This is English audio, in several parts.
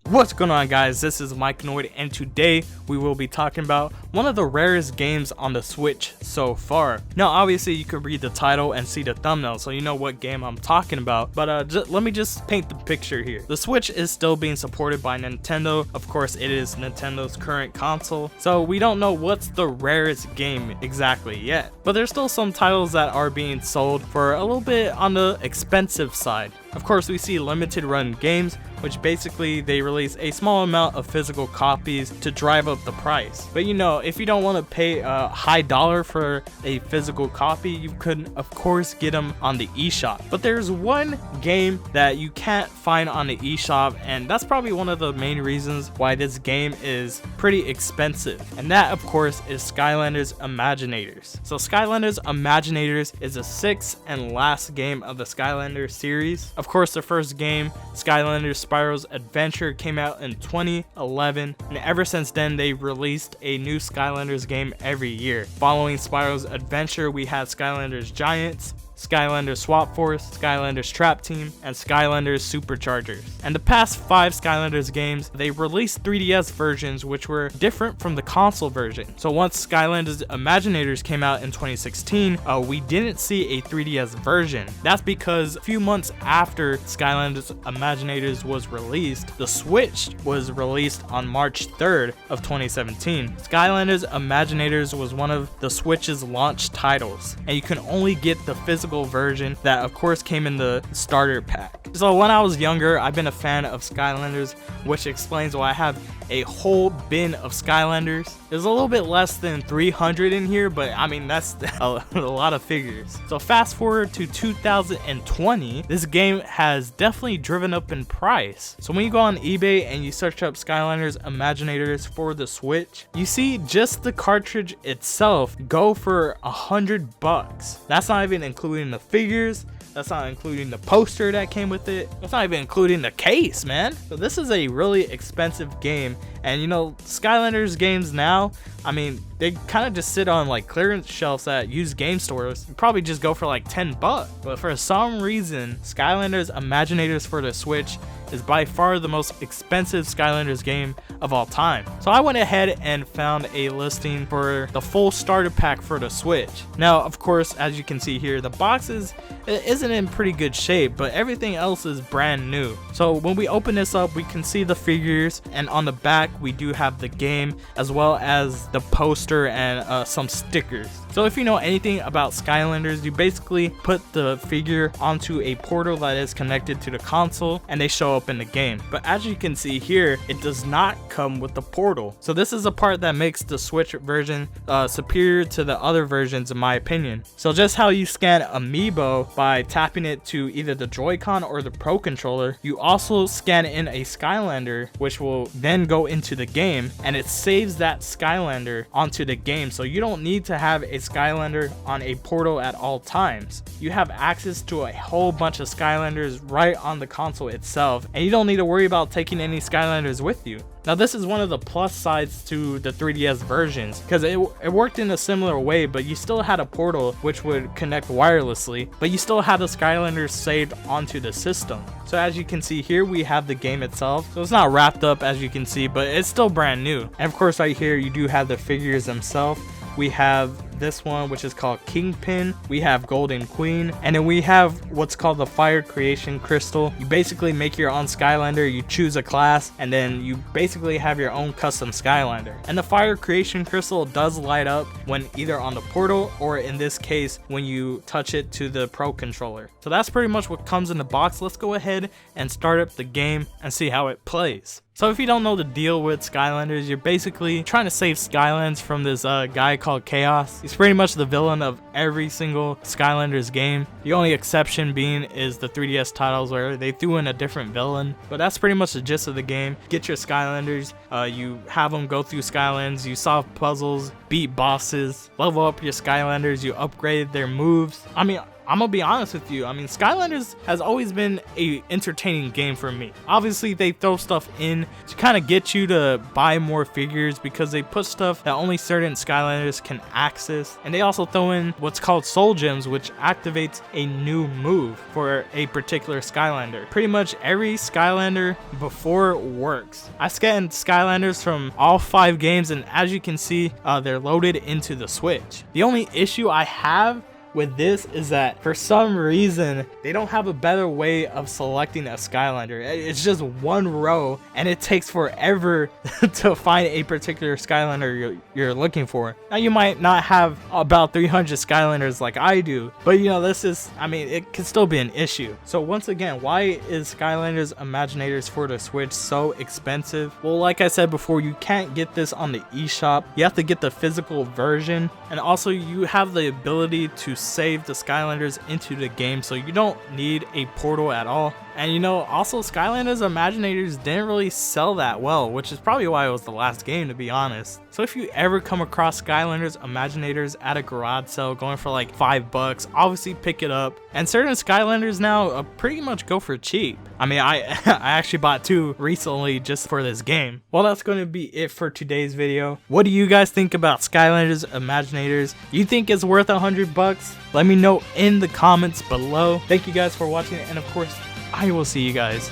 What's going on, guys? This is Mikeinoid, and today we will be talking about one of the rarest games on the Switch so far. Now obviously you can read the title and see the thumbnail, so you know what game I'm talking about, but let me just paint the picture here. The Switch is still being supported by Nintendo. Of course, it is Nintendo's current console, so we don't know what's the rarest game exactly yet, but there's still some titles that are being sold for a little bit on the expensive side. Of course, we see limited run games, which basically they release a small amount of physical copies to drive up the price. But you know, if you don't want to pay a high dollar for a physical copy, you could of course get them on the eShop. But there's one game that you can't find on the eShop, and that's probably one of the main reasons why this game is pretty expensive. And that of course is Skylanders Imaginators. So Skylanders Imaginators is the sixth and last game of the Skylanders series. Of course, the first game, Skylanders Spiral's Adventure, came out in 2011, and ever since then they've released a new Skylanders game every year. Following Spiral's Adventure, we had Skylanders Giants, Skylanders Swap Force, Skylanders Trap Team, and Skylanders Superchargers. And the past 5 Skylanders games, they released 3DS versions which were different from the console version. So once Skylanders Imaginators came out in 2016, we didn't see a 3DS version. That's because a few months after Skylanders Imaginators was released, the Switch was released on March 3rd of 2017. Skylanders Imaginators was one of the Switch's launch titles, and you can only get the physical version that of course came in the starter pack. So when I was younger, I've been a fan of Skylanders, which explains why I have a whole bin of Skylanders. There's a little bit less than 300 in here, but I mean that's a lot of figures. So fast forward to 2020, this game has definitely driven up in price. So when you go on eBay and you search up Skylanders Imaginators for the Switch, you see just the cartridge itself go for $100. That's not even including the figures. That's not including the poster that came with it. That's not even including the case, man. So this is a really expensive game. And you know, Skylanders games now, I mean, they kind of just sit on like clearance shelves at used game stores. You probably just go for like $10. But for some reason, Skylanders Imaginators for the Switch is by far the most expensive Skylanders game of all time. So I went ahead and found a listing for the full starter pack for the Switch. Now, of course, as you can see here, the box isn't in pretty good shape, but everything else is brand new. So when we open this up, we can see the figures, and on the back we do have the game as well as the poster and some stickers. So if you know anything about Skylanders, you basically put the figure onto a portal that is connected to the console and they show up in the game. But as you can see here, it does not come with the portal. So this is a part that makes the Switch version superior to the other versions in my opinion. So just how you scan Amiibo by tapping it to either the Joy-Con or the Pro Controller, you also scan in a Skylander, which will then go into the game, and it saves that Skylander onto the game. So you don't need to have a Skylander on a portal at all times. You have access to a whole bunch of Skylanders right on the console itself, and you don't need to worry about taking any Skylanders with you. Now this is one of the plus sides to the 3DS versions, because it worked in a similar way, but you still had a portal which would connect wirelessly, but you still had the Skylanders saved onto the system. So as you can see here, we have the game itself. So it's not wrapped up as you can see, but it's still brand new. And of course right here you do have the figures themselves. We have this one, which is called Kingpin. We have Golden Queen, and then we have what's called the Fire Creation Crystal. You basically make your own Skylander, you choose a class, and then you basically have your own custom Skylander. And the Fire Creation Crystal does light up when either on the portal, or in this case when you touch it to the Pro Controller. So that's pretty much what comes in the box. Let's go ahead and start up the game and see how it plays. So if you don't know the deal with Skylanders, you're basically trying to save Skylands from this guy called Chaos. He's pretty much the villain of every single Skylanders game. The only exception being is the 3DS titles where they threw in a different villain. But that's pretty much the gist of the game. Get your Skylanders, you have them go through Skylands, you solve puzzles, beat bosses, level up your Skylanders, you upgrade their moves. I mean, I'm gonna be honest with you. I mean, Skylanders has always been a entertaining game for me. Obviously, they throw stuff in to kind of get you to buy more figures because they put stuff that only certain Skylanders can access. And they also throw in what's called Soul Gems, which activates a new move for a particular Skylander. Pretty much every Skylander before works. I scanned Skylanders from all 5 games, and as you can see, they're loaded into the Switch. The only issue I have with this is that for some reason they don't have a better way of selecting a Skylander. It's just one row and it takes forever to find a particular Skylander you're looking for. Now you might not have about 300 Skylanders like I do, but you know, this is, I mean, it can still be an issue. So once again, why is Skylanders Imaginators for the Switch so expensive? Well, like I said before, you can't get this on the eShop. You have to get the physical version, and also you have the ability to save the Skylanders into the game, so you don't need a portal at all. And you know, also Skylanders Imaginators didn't really sell that well, which is probably why it was the last game, to be honest. So if you ever come across Skylanders Imaginators at a garage sale going for like $5, obviously pick it up. And certain Skylanders now pretty much go for cheap. I mean, I actually bought 2 recently just for this game. Well, that's going to be it for today's video. What do you guys think about Skylanders Imaginators? You think it's worth $100? Let me know in the comments below. Thank you guys for watching, and of course, I will see you guys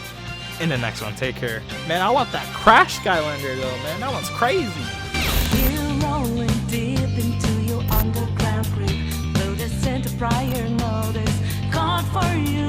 in the next one. Take care. Man, I want that Crash Skylander though, man. That one's crazy. You're rolling deep into your underground creek. Lotus sent a prior notice. Called for you.